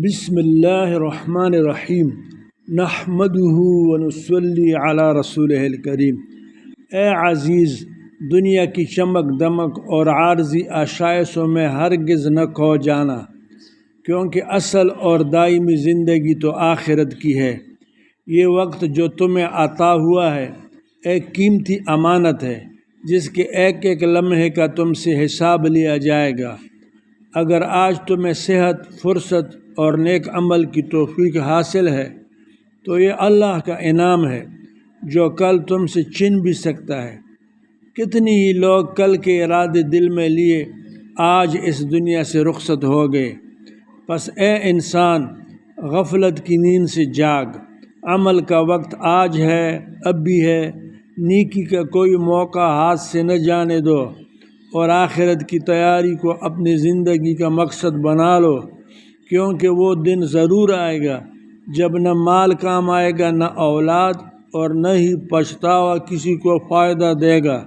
بسم اللہ الرحمن الرحیم نحمدہ ونصلی علی رسولہ الکریم۔ اے عزیز، دنیا کی چمک دمک اور عارضی آشائشوں میں ہرگز نہ کھو جانا، کیونکہ اصل اور دائمی زندگی تو آخرت کی ہے۔ یہ وقت جو تمہیں عطا ہوا ہے ایک قیمتی امانت ہے، جس کے ایک ایک لمحے کا تم سے حساب لیا جائے گا۔ اگر آج تمہیں صحت، فرصت اور نیک عمل کی توفیق حاصل ہے تو یہ اللہ کا انعام ہے جو کل تم سے چھین بھی سکتا ہے۔ کتنی ہی لوگ کل کے ارادے دل میں لیے آج اس دنیا سے رخصت ہو گئے۔ پس اے انسان، غفلت کی نیند سے جاگ۔ عمل کا وقت آج ہے، اب بھی ہے۔ نیکی کا کوئی موقع ہاتھ سے نہ جانے دو، اور آخرت کی تیاری کو اپنی زندگی کا مقصد بنا لو، کیونکہ وہ دن ضرور آئے گا جب نہ مال کام آئے گا، نہ اولاد، اور نہ ہی پچھتاوا کسی کو فائدہ دے گا۔